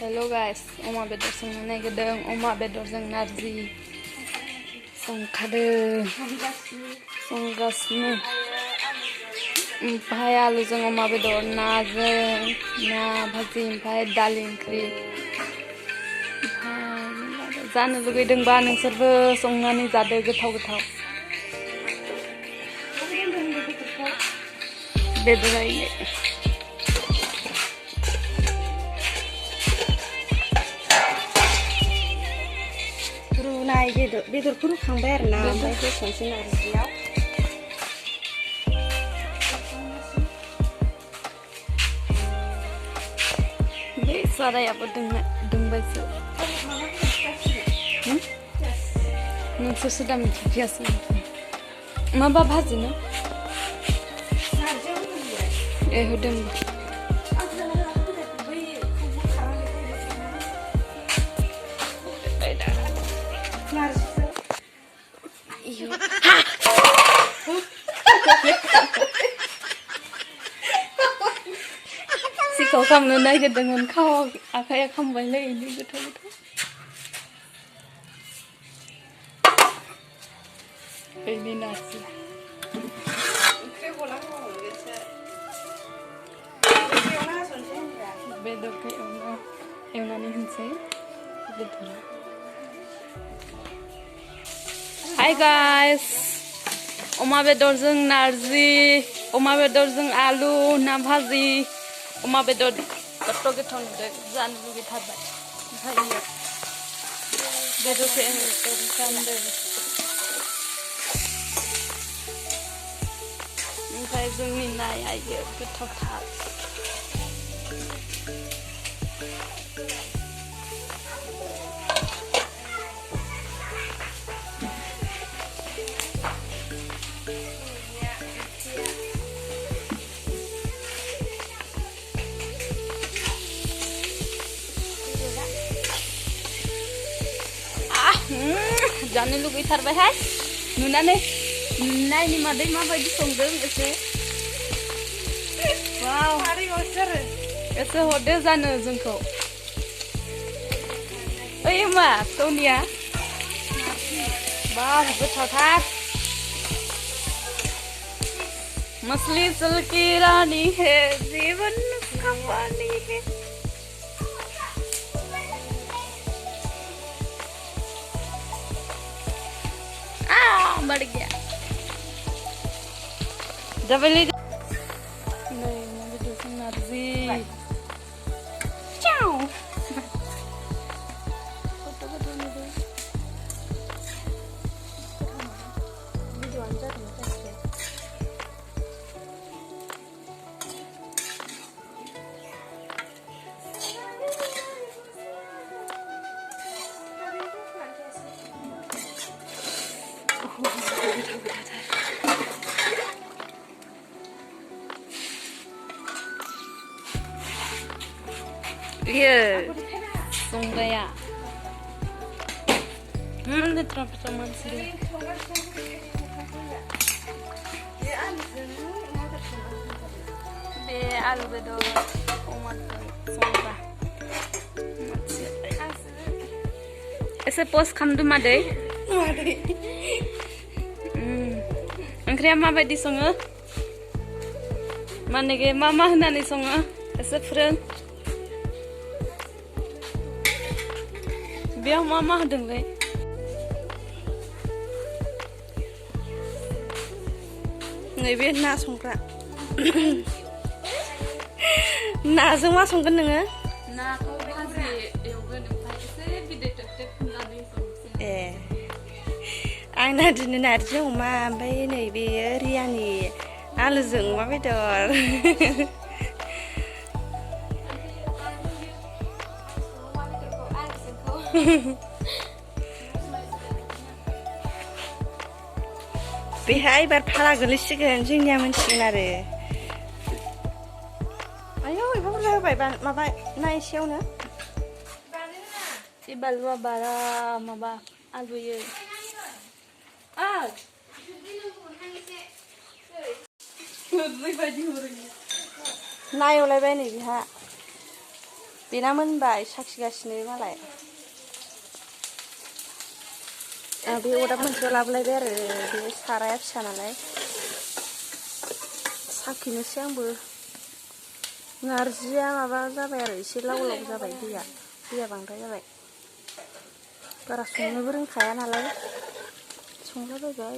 Hello guys, oma bedor संनो नागिरदों अमा बेदरजों नारजि संगासिनो ओमफ्राय आलुजों अमा बेदर नाजों ना भाजि ओमफ्राय दालि ओंख्रि ओमफ्राय जानो लुगैदोंबा नोंसोरबो संनानै जादो गोथाव बेदरायनो रुनाय बेदरखौ रुखांबाय आरो ना ओमफ्राय होसनसै नारजियाव बे सारायाबो दुंबायसो नोंसोरसो दा मिथियासै माबा भाजिनो होदों सिखाव खालामनो नागिरदोंमोन आखाइया खामबायलै इदि गोथाव बेनि नारजि बेदरखौ एवनानै होनसै बेदरा Hi guys, अमा बेदरजों नारजि अमा बेदरजों आलु ना भाजि अमा बेदर गोथाव नुदों जानो लुगैथारबाय ओमफ्राय बेदरखौ एवफ्रामदों ओमफ्राय जोंनि नाया गोथावथार जानो लुगैथारबायहाय नुनानै नायनि मादै माबायदि संदों एसे वाव एसे हरदो जानो जोंखौ ओइ मा सोनिया वाव गोथावथार मछली चल की रानी है जीवन का पानी है बढ़ गया जाबाय नै अमा बेदरजों नारजि चाव iya songgaya letra pertama sih be alu bedor omat songra ese post kamdu madai ओंख्रिया माबायदि सङो मानेगे मा होनानै सङो एसे फोरों बेयाव मा होदोंलै नैबे ना संग्रा नाजों मा संगोन नोङो नाखौ भाजि एवगोन ओमफ्राय एसे बिदै टेब होनानै संसै आंना दिनै नारजि अमा ओमफ्राय नैबे रियानि आलुजों अमा बेदर बेहाय एबार फाला गोलैसिगोन जोंनिया मोनसिगोन आरो आयौ एफा बुरजा होबाय माबा ना एसेयावनो बे बानलुआ बारा माबा आलुयो नायवलायबाय नै बेहा बेना मोनबाय साखिगासिनो मालाय बे अरदाब मोनसेयाव लाबोलायबाय आरो बे साराया फिसा नालाय साखिनोसै आंबो नारजिया माबा जाबाय आरो एसे लाव लाव जाबाय दैया बांद्राय जाबाय बारा संनोबो रोंखाया नालाय संलाबायबाय